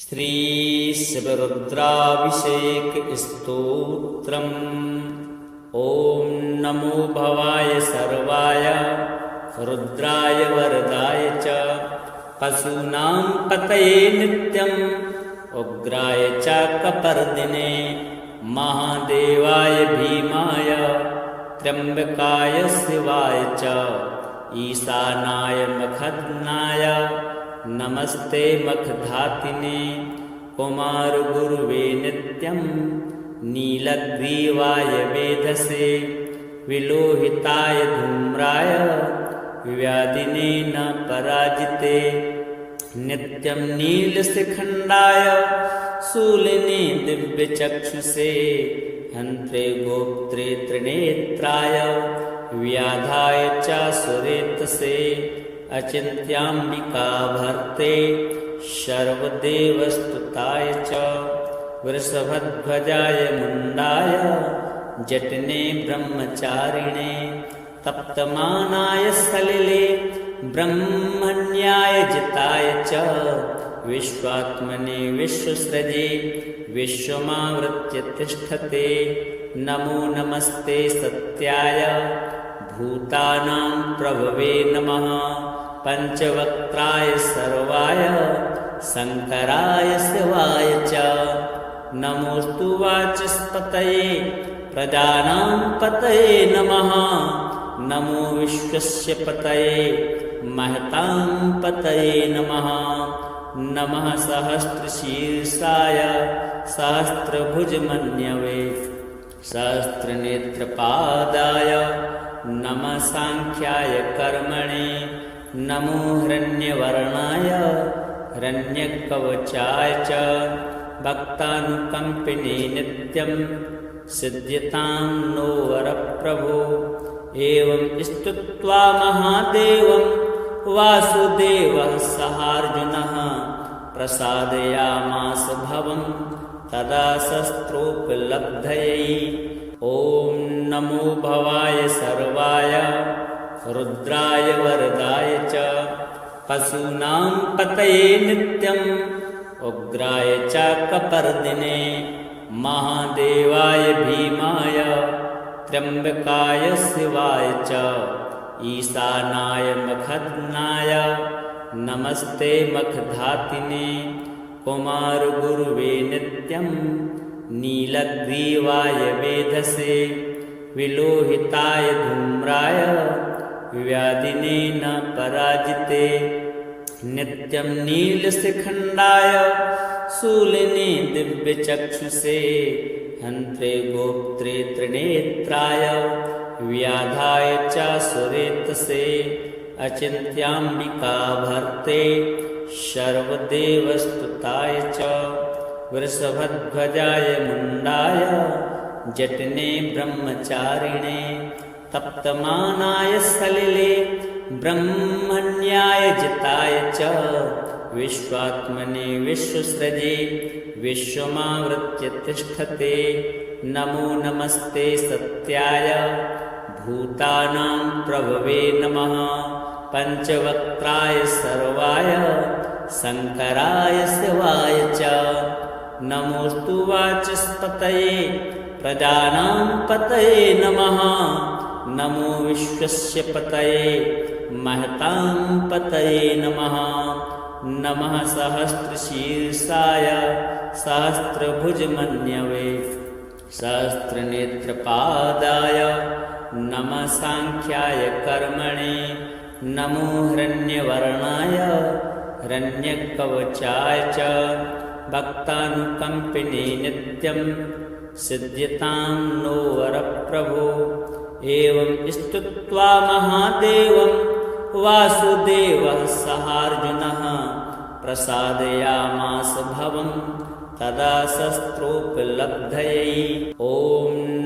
श्रीशिवरुद्राभिषेकस्तोत्रम्। ॐ नमो भवाय सर्वाय रुद्राय वरदाय च पशूनां पतये नित्यम् उग्राय च कपर्दिने महादेवाय भीमाय त्र्यम्बकाय शिवाय च ईशानाय मखदनाय नमस्ते मखधातिने कुमारगुरुवे नित्यं नीलग्रीवाय वेधसे विलोहिताय धूम्राय व्याधिने न पराजिते नित्यं नीलशिखण्डाय शूलिने दिव्यचक्षुषे हन्त्रे गोप्त्रे त्रिनेत्राय व्याधाय च सुरेतसे अचिन्त्याम्बिका भर्ते सर्वदेवस्तुताय च वृषभध्वजाय मुण्डाय जटने ब्रह्मचारिणे तप्तमानाय सलिले ब्रह्मण्याय जिताय च विश्वात्मने विश्वसृजे विश्वमावृत्य तिष्ठते नमो नमस्ते सत्याय भूतानां प्रभवे नमः पंचवक्त्राय सर्वाय शंकराय शिवाय च नमोस्तु वाचस्पतये प्रजानां पतये नमः नमो विश्वस्य पतये महतां पतये नमः नमः सहस्रशीर्षाय सहस्रभुजमन्यवे सहस्रनेत्रपादाय नमः सांख्याय कर्मणे नमो हिरण्यवर्णाय हिरण्यकवचाय च भक्तानुकम्पिने नित्यं सिद्ध्यतां नो वरप्रभो एवं स्तुत्वा महादेवं वासुदेवः सहार्जुनः प्रसादयामास भवं तदा शस्त्रोपलब्धये ॐ नमो भवाय सर्वाय रुद्राय वरदाय च पशूनां पतये नित्यम् उग्राय च कपर्दिने महादेवाय भीमाय त्र्यम्बकाय शिवाय च ईशानाय मखदनाय नमस्ते मखधातिने कुमारगुरुवे नित्यं नीलग्रीवाय वेधसे विलोहिताय धूम्राय व्याधिने न पराजिते नित्यं नीलशिखण्डाय शूलिने दिव्यचक्षुषे हन्त्रे गोप्त्रे त्रिनेत्राय व्याधाय च सुरेतसे अचिन्त्याम्बिका भर्ते सर्वदेवस्तुताय च वृषभध्वजाय मुण्डाय जटने ब्रह्मचारिणे तप्तमानाय सलिले ब्रह्मण्याय जिताय च विश्वात्मने विश्वसृजे विश्वमावृत्य तिष्ठते नमो नमस्ते सत्याय भूतानां प्रभवे नमः पंचवक्त्राय सर्वाय शंकराय शिवाय च नमोस्तु वाचस्पतये प्रजानां पतये नमः नमो विश्वस्य पतये महतां पतये नमः नमः सहस्रशीर्षाय सहस्रभुजमन्यवे सहस्रनेत्रपादाय नमः सांख्याय कर्मणे नमो हिरण्यवर्णाय हिरण्यकवचाय च भक्तानुकम्पिने नित्यं सिद्ध्यतां नो वरप्रभो एवं स्तुत्वा महादेवं वासुदेवः सहार्जुनः प्रसादयामास भवं तदा शस्त्रोपलब्धये ॐ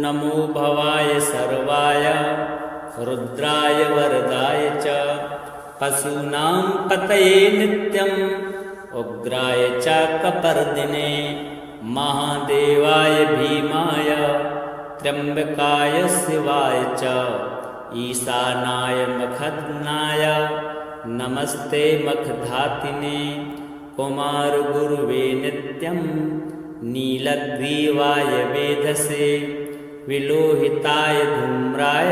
नमो भवाय सर्वाय रुद्राय वरदाय च पशूनां पतये नित्यम् उग्राय च कपर्दिने महादेवाय भीमाय त्र्यम्बकाय शिवाय च ईशानाय मखदनाय नमस्ते मखधातिने कुमारगुरुवे नित्यं नीलग्रीवाय वेधसे विलोहिताय धूम्राय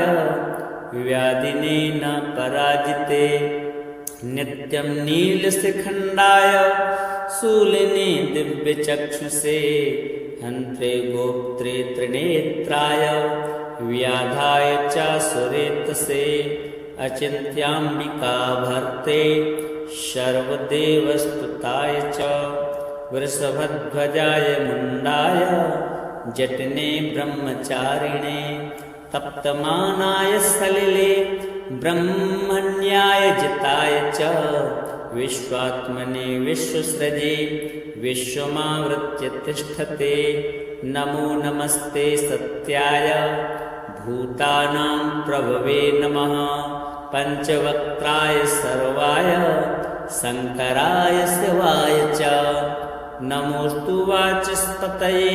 व्याधिने न पराजिते नित्यं नीलशिखण्डाय शूलिने दिव्यचक्षुषे हन्त्रे गोप्त्रे त्रिनेत्राय व्याधाय च सुरेतसे अचिन्त्याम्बिका भर्ते सर्वदेवस्तुताय च वृषभध्वजाय मुण्डाय जटिने ब्रह्मचारिणे तप्तमानाय सलिले ब्रह्मण्याय जिताय च विश्वात्मने विश्वसृजे विश्वमावृत्य तिष्ठते नमो नमस्ते सत्याय भूतानां प्रभवे नमः पंचवक्त्राय सर्वाय शंकराय शिवाय च नमोस्तु वाचस्पतये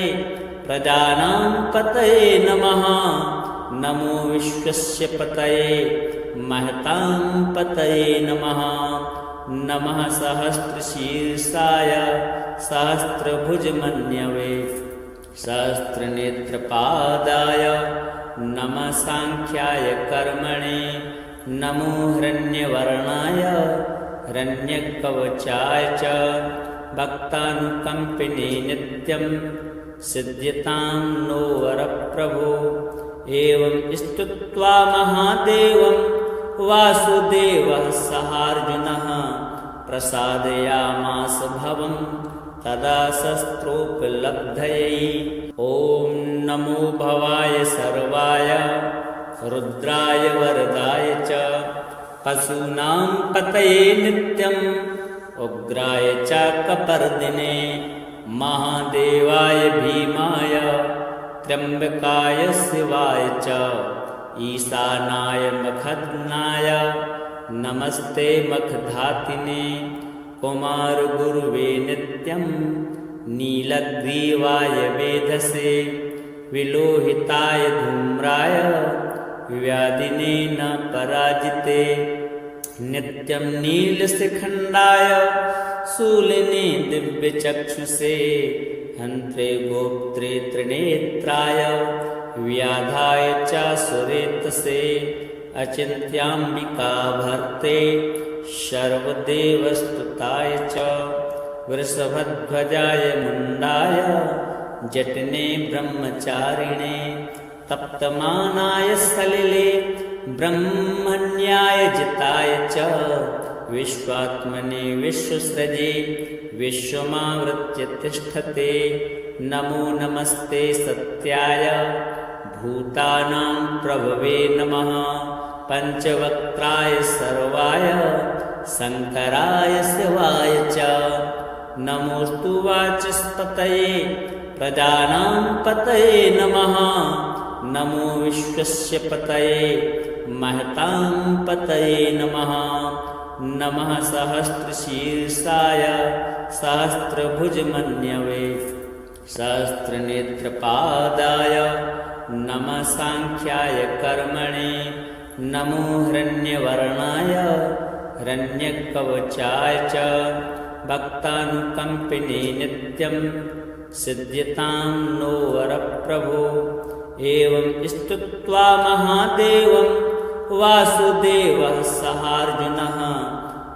प्रजानां पतये नमः नमो विश्वस्य पतये महतां पतये नमः नमः सहस्रशीर्षाय सहस्रभुजमन्यवे सहस्रनेत्रपादाय नमः सांख्याय कर्मणे नमो हिरण्यवर्णाय हिरण्यकवचाय च भक्तानुकम्पिने नित्यं सिद्ध्यतां नो वरप्रभो एवं स्तुत्वा महादेवं वासुदेवः सहार्जुनः प्रसादयामास भवं तदा शस्त्रोपलब्धये ॐ नमो भवाय सर्वाय रुद्राय वरदाय च पशूनां पतये नित्यम् उग्राय च कपर्दिने महादेवाय भीमाय त्र्यम्बकाय शिवाय च ईशानाय मखदनाय नमस्ते मखधातिने कुमारगुरुवे नित्यं नीलग्रीवाय वेधसे विलोहिताय धूम्राय व्याधिने न पराजिते नित्यं नीलशिखण्डाय शूलिने दिव्यचक्षुषे हन्त्रे गोप्त्रे त्रिनेत्राय व्याधाय च सुरेतसे अचिन्त्याम्बिका भर्ते सर्वदेवस्तुताय च वृषभध्वजाय मुण्डाय जटिने ब्रह्मचारिणे तप्तमानाय सलिले ब्रह्मण्याय जिताय च विश्वात्मने विश्वसृजे विश्वमावृत्य तिष्ठते नमो नमस्ते सत्याय भूतानां प्रभवे नमः पंचवक्त्राय सर्वाय शंकराय शिवाय च नमोस्तु वाचस्पतये प्रजानां पतये नमः नमो विश्वस्य पतये महतां पतये नमः नमः सहस्रशीर्षाय सहस्रभुजमन्यवे सहस्रनेत्रपादाय नमः सांख्याय कर्मणे नमो हिरण्यवर्णाय हिरण्यकवचाय च भक्तानुकम्पिने नित्यं सिद्ध्यतां नो वरप्रभो एवं स्तुत्वा महादेवं वासुदेवः सहार्जुनः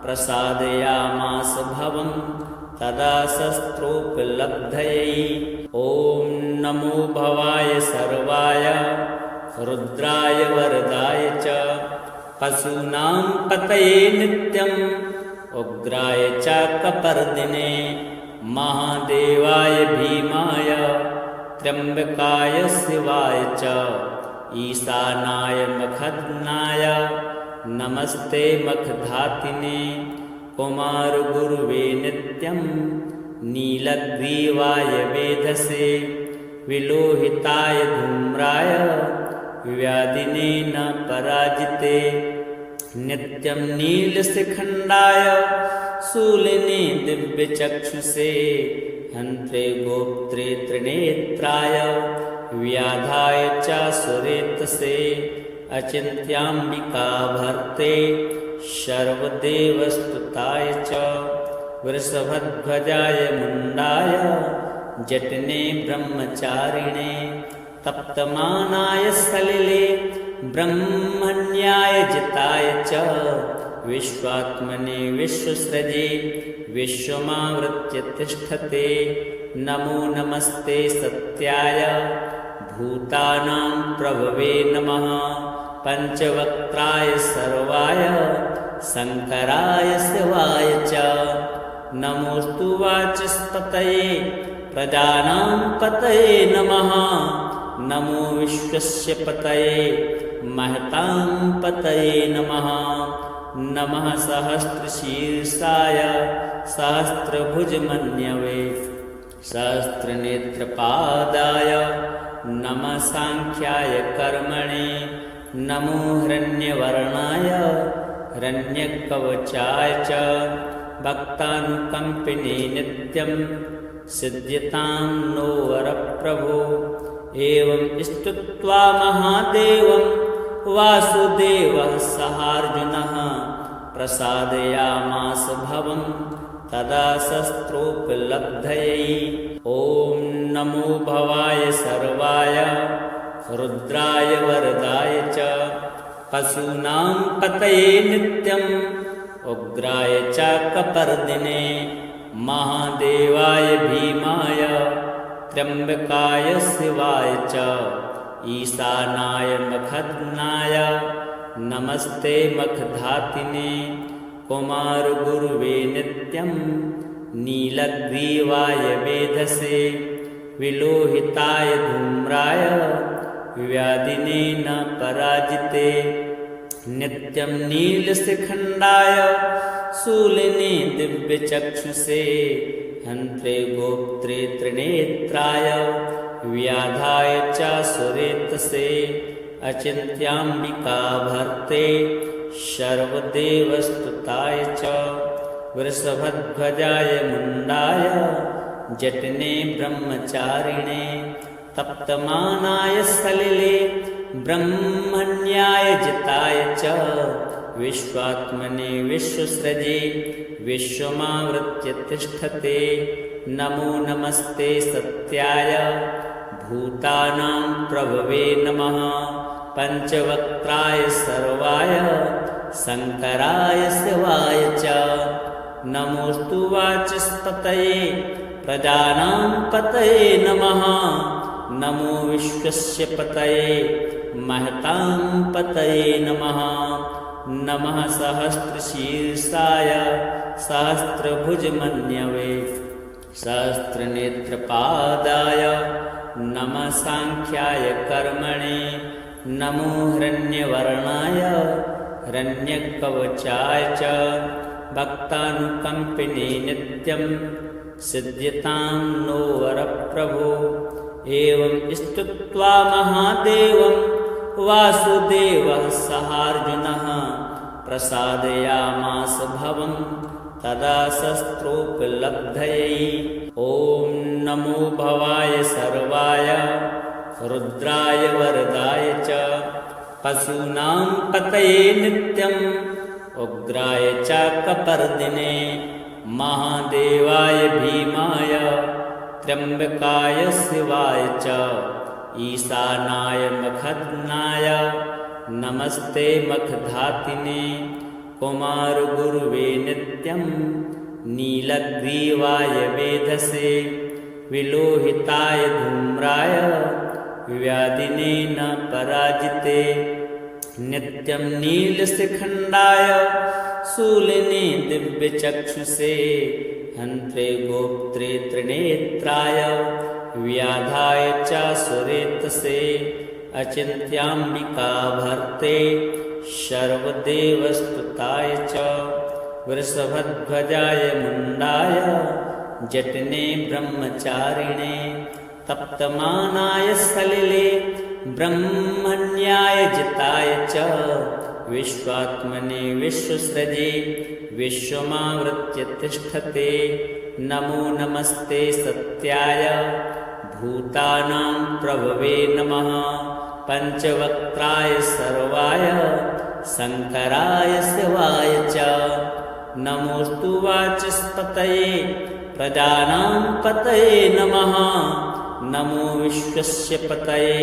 प्रसादयामास भवं तदा शस्त्रोपलब्धये ॐ नमो भवाय सर्वाय रुद्राय वरदाय च पशूनां पतये नित्यम् उग्राय च कपर्दिने महादेवाय भीमाय त्र्यम्बकाय शिवाय च ईशानाय मखदनाय नमस्ते मखधातिने कुमारगुरुवे नित्यं नीलग्रीवाय वेधसे विलोहिताय धूम्राय व्याधिने न पराजिते नित्यं नीलशिखण्डाय शूलिने दिव्यचक्षुषे हन्त्रे गोप्त्रे त्रिनेत्राय व्याधाय च सुरेतसे अचिन्त्याम्बिका भर्ते सर्वदेवस्तुताय च वृषभध्वजाय मुण्डाय जटने ब्रह्मचारिणे तप्तमानाय सलिले ब्रह्मण्याय जिताय च विश्वात्मने विश्वसृजे विश्वमावृत्य तिष्ठते नमो नमस्ते सत्याय भूतानां प्रभवे नमः पंचवक्त्राय सर्वाय शंकराय शिवाय च नमोस्तु वाचस्पतये प्रजानां पतये नमः नमो विश्वस्य पतये महतां पतये नमः नमः सहस्रशीर्षाय सहस्रभुजमन्यवे सहस्रनेत्रपादाय नमः सांख्याय कर्मणे नमो हिरण्यवर्णाय हिरण्यकवचाय च भक्तानुकंपिने नित्यं सिद्ध्यतां नो वरप्रभो एवं स्तुत्वा महादेवं वासुदेवः सहार्जुनः प्रसादयामास भवं तदा शस्त्रोपलब्धये ॐ नमो भवाय सर्वाय रुद्राय वरदाय च पशूनां पतये नित्यं उग्राय च कपर्दिने महादेवाय भीमाय त्र्यंबकाय शिवाय च ईशानाय मखदनाय नमस्ते मखधातिने कुमारगुरुवे नित्यं नीलग्रीवाय वेधसे विलोहिताय धूम्राय व्याधिने न पराजिते नित्यं नीलशिखण्डाय शूलिने दिव्यचक्षुषे हन्त्रे गोप्त्रे त्रिनेत्राय व्याधाय च सुरेतसे अचिन्त्याम्बिका भर्ते सर्वदेवस्तुताय च वृषभध्वजाय मुण्डाय जटने ब्रह्मचारिणे तप्तमानाय सलिले ब्रह्मण्याय जिताय च विश्वात्मने विश्वसृजे विश्वमावृत्य तिष्ठते नमो नमस्ते सत्याय भूतानां प्रभवे नमः पंचवक्त्राय सर्वाय शंकराय शिवाय च नमोस्तु वाचस्पतये प्रजानां पतये नमः नमो विश्वस्य पतये महतां पतये नमः नमः सहस्रशीर्षाय सहस्रभुजमन्यवे सहस्रनेत्रपादाय नमः सांख्याय कर्मणे नमो हिरण्यवर्णाय हिरण्यकवचाय च भक्तानुकंपिने नित्यं सिद्ध्यतां नो वरप्रभो एवं स्तुत्वा महादेवं वासुदेवः सहार्जुनः प्रसादयामास भवं तदा शस्त्रोपलब्धये ॐ नमो भवाय सर्वाय रुद्राय वरदाय च पशूनां पतये नित्यं उग्राय च कपर्दिने महादेवाय भीमाय त्र्यंबकाय शिवाय च ईशानाय मखदनाय नमस्ते मखधातिने कुमारगुरुवे नित्यं नीलग्रीवाय वेधसे विलोहिताय धूम्राय व्याधिने न पराजिते नित्यं नीलशिखण्डाय शूलिने दिव्यचक्षुषे हन्त्रे गोप्त्रे त्रिनेत्राय व्याधाय च सुरेतसे अचिन्त्याम्बिका भर्ते सर्वदेवस्तुताय च वृषभध्वजाय मुण्डाय जटने ब्रह्मचारिणे तप्तमानाय सलिले ब्रह्मण्याय जिताय च विश्वात्मने विश्वसृजे विश्वमावृत्य तिष्ठते नमो नमस्ते सत्याय भूतानां प्रभवे नमः पंचवक्त्राय सर्वाय शंकराय शिवाय च नमोऽस्तु वाचस्पतये प्रजानां पतये नमः। नमो विश्वस्य पतये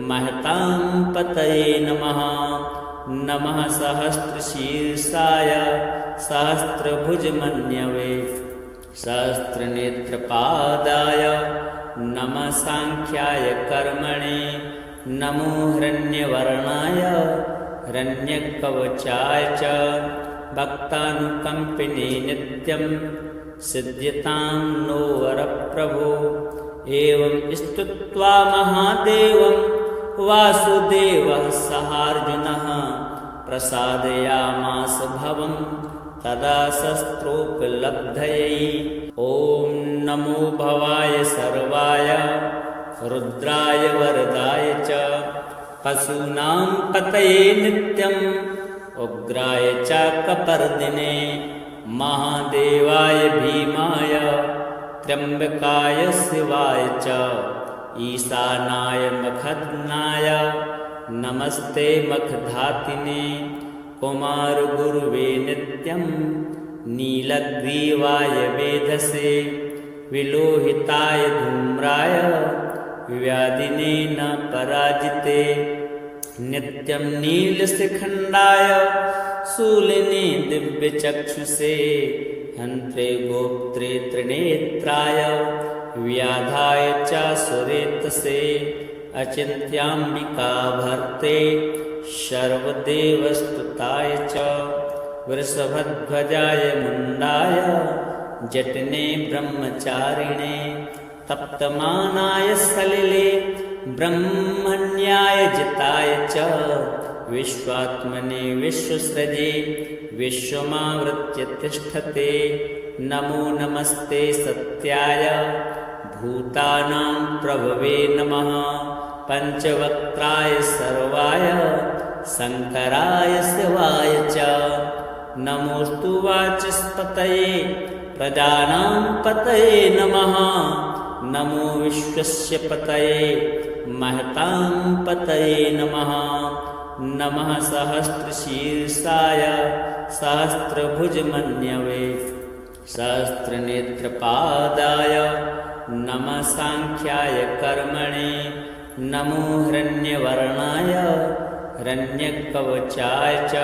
महतां पतये नमः। नमः सहस्रशीर्षाय सहस्रभुजमन्यवे सहस्रनेत्रपादाय नमः सांख्याय कर्मणे। नमो हिरण्यवर्णाय हिरण्यकवचाय च भक्तानुकम्पिने नित्यं सिद्ध्यतां नो वरप्रभो। एवं स्तुत्वा महादेवं वासुदेवः सहार्जुनः प्रसादयामास भवं तदा शस्त्रोपलब्धये। ॐ नमो भवाय सर्वाय रुद्राय वरदाय च पशूनां पतये नित्यम् उग्राय च कपर्दिने महादेवाय भीमाय त्र्यम्बकाय शिवाय च ईशानाय मखदनाय नमस्ते मखधातिने कुमारगुरुवे नित्यं नीलग्रीवाय वेधसे विलोहिताय धूम्राय व्याधिने न पराजिते नित्यं नीलशिखण्डाय शूलिने दिव्यचक्षुषे हन्त्रे गोप्त्रे त्रिनेत्राय व्याधाय च सुरेतसे अचिन्त्याम्बिका भर्ते सर्वदेवस्तुताय च वृषभध्वजाय मुण्डाय जटने ब्रह्मचारिणे तप्तमानाय सलिले ब्रह्मण्याय जिताय च विश्वात्मने विश्वसृजे विश्वमावृत्य तिष्ठते। नमो नमस्ते सत्याय भूतानां प्रभवे नमः। पंचवक्त्राय सर्वाय शंकराय शिवाय च नमोऽस्तु वाचस्पतये प्रजानां पतये नमः। नमो विश्वस्य पतये महतां पतये नमः। नमः सहस्रशीर्षाय सहस्रभुजमन्यवे सहस्रनेत्रपादाय नमः सांख्याय कर्मणे। नमो हिरण्यवर्णाय हिरण्यकवचाय च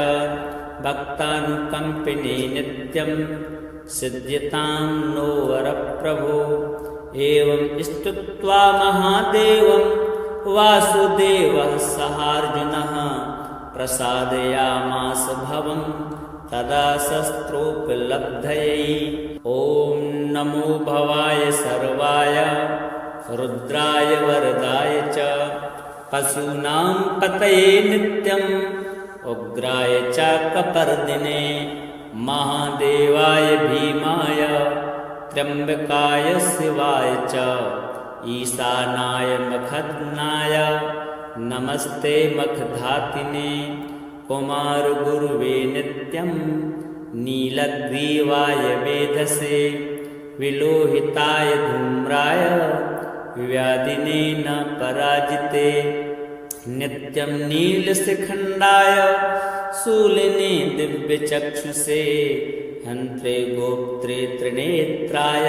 भक्तानुकम्पिने नित्यं सिद्ध्यतां नो वरप्रभो। एवं स्तुत्वा महादेवं वासुदेवः सहार्जुनः प्रसादयामास भवं तदा शस्त्रोपलब्धये। ॐ नमो भवाय सर्वाय रुद्राय वरदाय च पशूनां पतये नित्यम् उग्राय च कपर्दिने महादेवाय भीमाय त्र्यम्बकाय शिवाय च ईशानाय मखदनाय नमस्ते मखधातिने कुमारगुरुवे नित्यं नीलग्रीवाय वेधसे विलोहिताय धूम्राय व्याधिने न पराजिते नित्यं नीलशिखण्डाय शूलिने दिव्यचक्षुषे हन्त्रे गोप्त्रे त्रिनेत्राय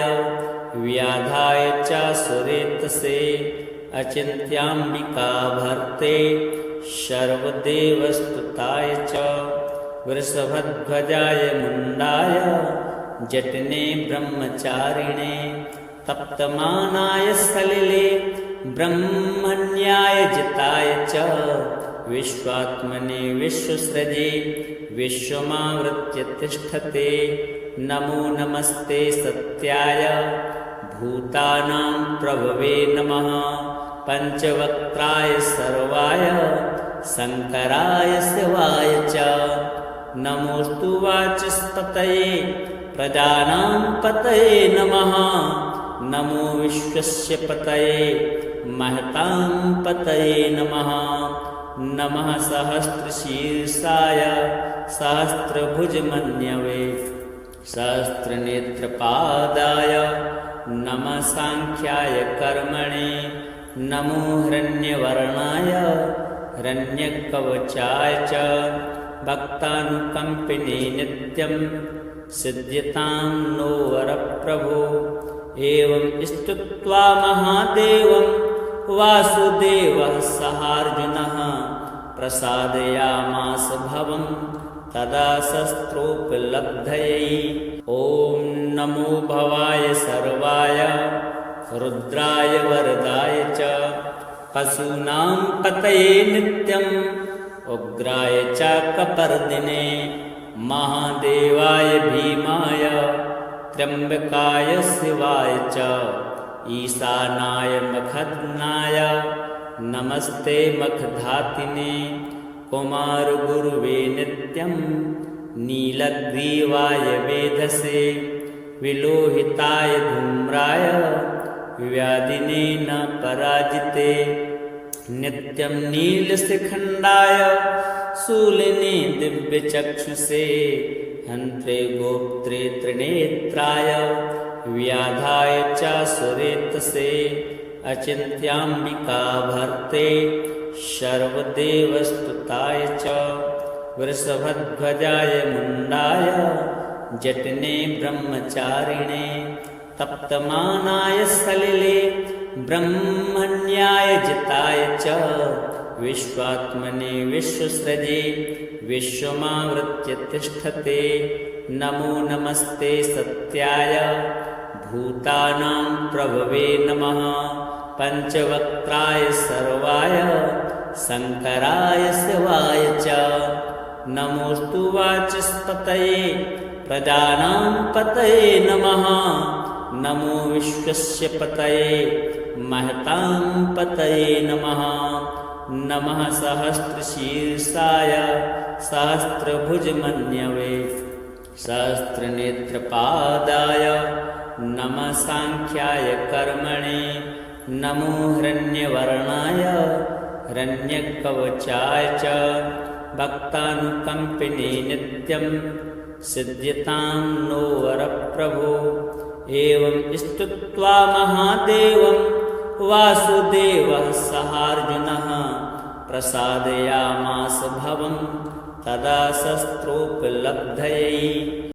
व्याधाय च सुरेतसे अचिन्त्याम्बिका भर्ते सर्वदेवस्तुताय च वृषभध्वजाय मुण्डाय जटने ब्रह्मचारिणे तप्तमानाय सलिले ब्रह्मण्याय जिताय च विश्वात्मने विश्वसृजे विश्वमावृत्य तिष्ठते। नमो नमस्ते सत्याय भूतानां प्रभवे नमः। पंचवक्त्राय सर्वाय शंकराय शिवाय च नमोऽस्तु वाचस्पतये प्रजानां पतये नमः। नमो विश्वस्य पतये महतां पतये नमः। नमः सहस्रशीर्षाय सहस्रभुजमन्यवे सहस्रनेत्रपादाय नमः सांख्याय कर्मणे। नमो हिरण्यवर्णाय हिरण्यकवचाय च भक्तानुकम्पिने नित्यं सिद्ध्यतां नो वरप्रभो। एवं स्तुत्वा महादेवं वासुदेवः सहार्जुनः प्रसादयामास भवं तदा शस्त्रोपलब्धये। ॐ नमो भवाय सर्वाय रुद्राय वरदाय च पशूनां पतये नित्यम् उग्राय च कपर्दिने महादेवाय भीमाय त्र्यम्बकाय शिवाय च ईशानाय मखदनाय नमस्ते मखधातिने कुमारगुरुवे नित्यं नीलग्रीवाय वेधसे विलोहिताय धूम्राय व्याधिने न पराजिते नित्यं नीलशिखण्डाय शूलिने दिव्यचक्षुषे हन्त्रे गोप्त्रे त्रिनेत्राय व्याधाय च सुरेतसे अचिन्त्याम्बिका भर्ते सर्वदेवस्तुताय च वृषभध्वजाय मुण्डाय जटने ब्रह्मचारिणे तप्तमानाय सलिले ब्रह्मण्याय जिताय च विश्वात्मने विश्वसृजे विश्वमावृत्य तिष्ठते नमो नमस्ते सत्याय भूतानां प्रभवे नमः पंचवक्त्राय सर्वाय शंकराय शिवाय च नमोस्तु वाचस्पतये प्रजानां पतये नमः नमो विश्वस्य पतये महतां पतये नमः नमः सहस्रशीर्षाय सहस्रभुजमन्यवे सहस्रनेत्रपादाय नमः सांख्याय कर्मणे नमो हिरण्यवर्णाय हिरण्यकवचाय च भक्तानुकम्पिने नित्यं सिद्ध्यतां नो वरप्रभो। एवं स्तुत्वा महादेवं वासुदेवः सहार्जुनः प्रसादयामास भवं तदा शस्त्रोपलब्धये।